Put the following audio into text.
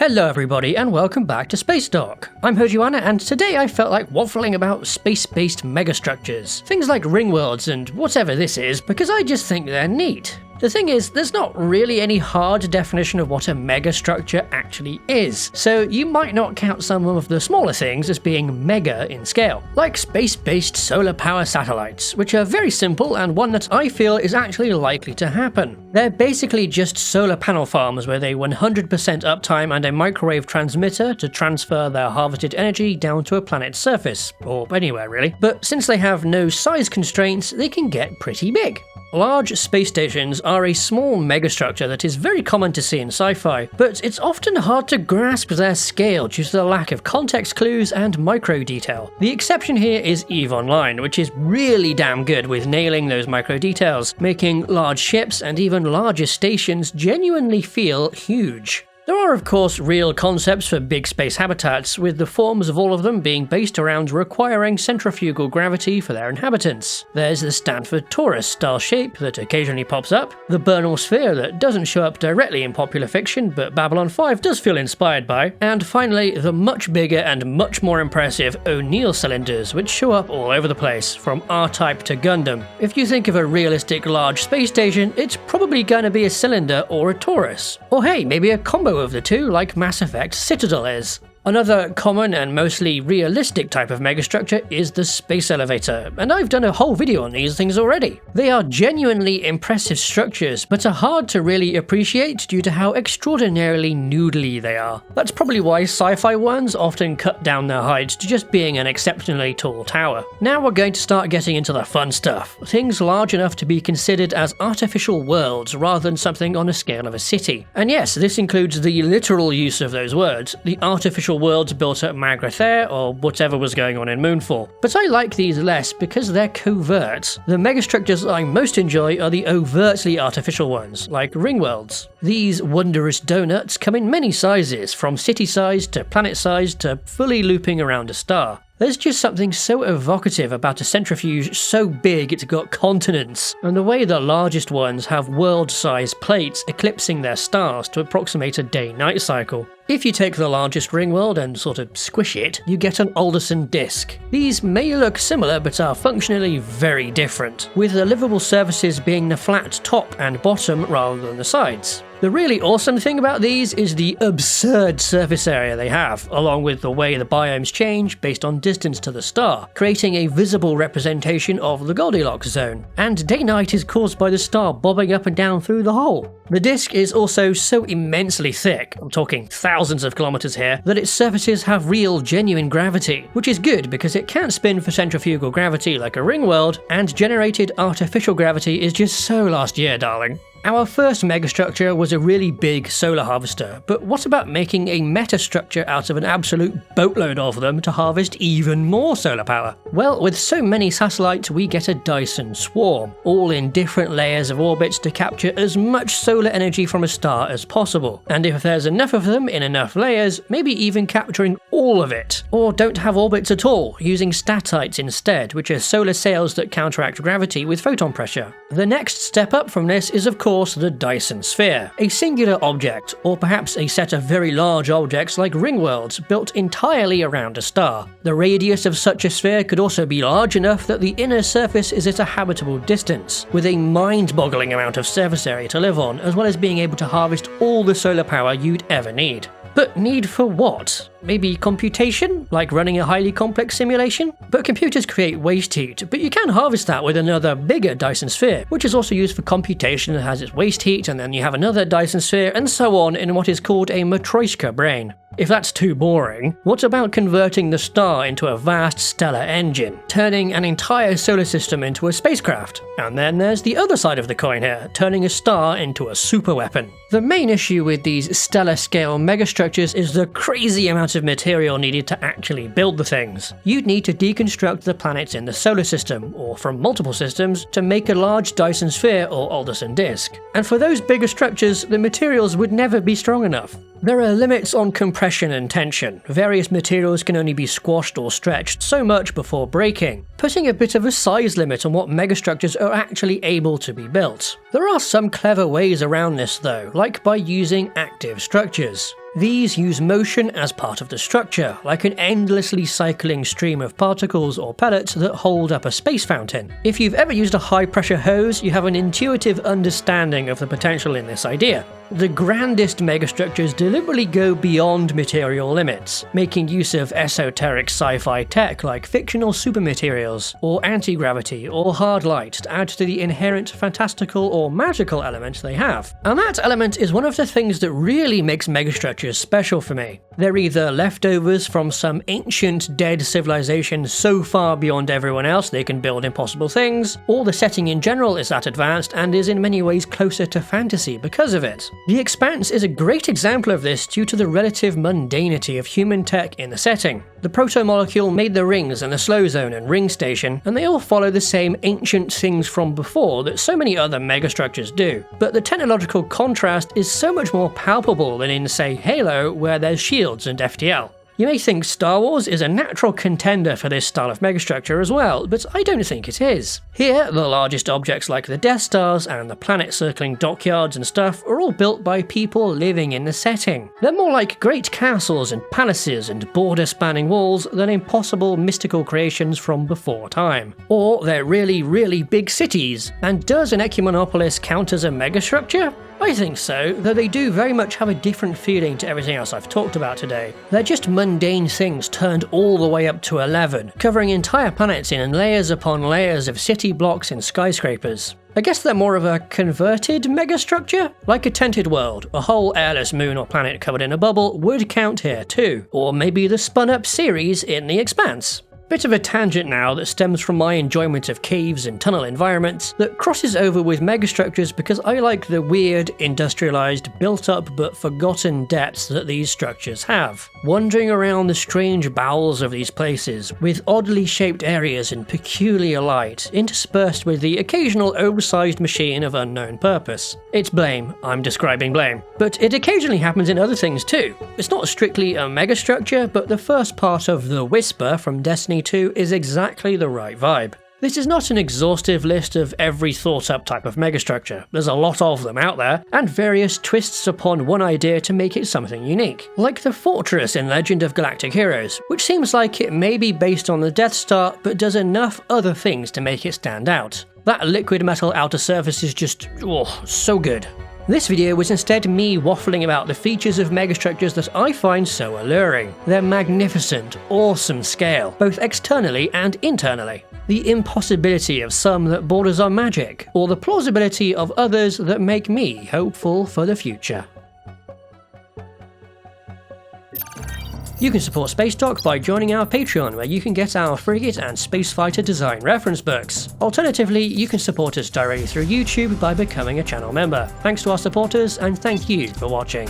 Hello everybody and welcome back to Spacedock. I'm SOJOURN and today I felt like waffling about space-based megastructures. Things like ring worlds and whatever this is because I just think they're neat. The thing is, there's not really any hard definition of what a megastructure actually is, so you might not count some of the smaller things as being mega in scale, like space-based solar power satellites, which are very simple and one that I feel is actually likely to happen. They're basically just solar panel farms with a 100% uptime and a microwave transmitter to transfer their harvested energy down to a planet's surface, or anywhere really, but since they have no size constraints, they can get pretty big. Large space stations are a small megastructure that is very common to see in sci-fi, but it's often hard to grasp their scale due to the lack of context clues and micro detail. The exception here is EVE Online, which is really damn good with nailing those micro details, making large ships and even larger stations genuinely feel huge. There are of course real concepts for big space habitats, with the forms of all of them being based around requiring centrifugal gravity for their inhabitants. There's the Stanford torus style shape that occasionally pops up, the Bernal sphere that doesn't show up directly in popular fiction but Babylon 5 does feel inspired by, and finally the much bigger and much more impressive O'Neill cylinders which show up all over the place, from R-Type to Gundam. If you think of a realistic large space station, it's probably going to be a cylinder or a torus. Or hey, maybe a combo of the two like Mass Effect Citadel is. Another common and mostly realistic type of megastructure is the space elevator, and I've done a whole video on these things already. They are genuinely impressive structures, but are hard to really appreciate due to how extraordinarily noodly they are. That's probably why sci-fi ones often cut down their height to just being an exceptionally tall tower. Now we're going to start getting into the fun stuff, things large enough to be considered as artificial worlds rather than something on a scale of a city. And yes, this includes the literal use of those words, the artificial worlds built at Magrathea or whatever was going on in Moonfall. But I like these less because they're covert. The megastructures I most enjoy are the overtly artificial ones, like ring worlds. These wondrous donuts come in many sizes, from city-sized to planet-sized to fully looping around a star. There's just something so evocative about a centrifuge so big it's got continents, and the way the largest ones have world-sized plates eclipsing their stars to approximate a day-night cycle. If you take the largest ring world and sort of squish it, you get an Alderson disk. These may look similar but are functionally very different, with the livable surfaces being the flat top and bottom rather than the sides. The really awesome thing about these is the absurd surface area they have, along with the way the biomes change based on distance to the star, creating a visible representation of the Goldilocks zone. And day-night is caused by the star bobbing up and down through the hole. The disk is also so immensely thick, I'm talking thousands of kilometers here, that its surfaces have real genuine gravity, which is good because it can't spin for centrifugal gravity like a ring world, and generated artificial gravity is just so last year, darling. Our first megastructure was a really big solar harvester, but what about making a metastructure out of an absolute boatload of them to harvest even more solar power? Well, with so many satellites we get a Dyson swarm, all in different layers of orbits to capture as much solar energy from a star as possible. And if there's enough of them in enough layers, maybe even capturing all of it. Or don't have orbits at all, using statites instead, which are solar sails that counteract gravity with photon pressure. The next step up from this is of course the Dyson sphere, a singular object, or perhaps a set of very large objects like ring worlds built entirely around a star. The radius of such a sphere could also be large enough that the inner surface is at a habitable distance, with a mind-boggling amount of surface area to live on, as well as being able to harvest all the solar power you'd ever need. But need for what? Maybe computation, like running a highly complex simulation? But computers create waste heat, but you can harvest that with another bigger Dyson sphere, which is also used for computation and has its waste heat, and then you have another Dyson sphere, and so on in what is called a Matryoshka brain. If that's too boring, what about converting the star into a vast stellar engine, turning an entire solar system into a spacecraft? And then there's the other side of the coin here, turning a star into a superweapon. The main issue with these stellar-scale megastructures is the crazy amount of material needed to actually build the things. You'd need to deconstruct the planets in the solar system, or from multiple systems, to make a large Dyson sphere or Alderson disk. And for those bigger structures, the materials would never be strong enough. There are limits on compression and tension. Various materials can only be squashed or stretched so much before breaking, putting a bit of a size limit on what megastructures are actually able to be built. There are some clever ways around this though, like by using active structures. These use motion as part of the structure, like an endlessly cycling stream of particles or pellets that hold up a space fountain. If you've ever used a high-pressure hose, you have an intuitive understanding of the potential in this idea. The grandest megastructures deliberately go beyond material limits, making use of esoteric sci-fi tech like fictional supermaterials, or anti-gravity, or hard light to add to the inherent fantastical or magical element they have. And that element is one of the things that really makes megastructures special for me. They're either leftovers from some ancient dead civilization so far beyond everyone else they can build impossible things, or the setting in general is that advanced and is in many ways closer to fantasy because of it. The Expanse is a great example of this due to the relative mundanity of human tech in the setting. The proto-molecule made the rings and the slow zone and ring station, and they all follow the same ancient things from before that so many other megastructures do. But the technological contrast is so much more palpable than in, say, Halo, where there's shields and FTL. You may think Star Wars is a natural contender for this style of megastructure as well, but I don't think it is. Here, the largest objects like the Death Stars and the planet-circling dockyards and stuff are all built by people living in the setting. They're more like great castles and palaces and border-spanning walls than impossible mystical creations from before time. Or they're really, really big cities. And does an Ecumenopolis count as a megastructure? I think so, though they do very much have a different feeling to everything else I've talked about today. They're just mundane things turned all the way up to 11, covering entire planets in layers upon layers of city blocks and skyscrapers. I guess they're more of a converted megastructure? Like a tented world, a whole airless moon or planet covered in a bubble would count here too. Or maybe the spun-up series in The Expanse. Bit of a tangent now that stems from my enjoyment of caves and tunnel environments that crosses over with megastructures because I like the weird, industrialized, built-up but forgotten depths that these structures have. Wandering around the strange bowels of these places, with oddly shaped areas and peculiar light, interspersed with the occasional oversized machine of unknown purpose. It's Blame, I'm describing Blame. But it occasionally happens in other things too. It's not strictly a megastructure, but the first part of The Whisper from Destiny 2 is exactly the right vibe. This is not an exhaustive list of every thought-up type of megastructure. There's a lot of them out there, and various twists upon one idea to make it something unique. Like the fortress in Legend of Galactic Heroes, which seems like it may be based on the Death Star, but does enough other things to make it stand out. That liquid metal outer surface is just, so good. This video was instead me waffling about the features of megastructures that I find so alluring. Their magnificent, awesome scale, both externally and internally. The impossibility of some that borders on magic, or the plausibility of others that make me hopeful for the future. You can support Spacedock by joining our Patreon, where you can get our frigate and spacefighter design reference books. Alternatively, you can support us directly through YouTube by becoming a channel member. Thanks to our supporters, and thank you for watching.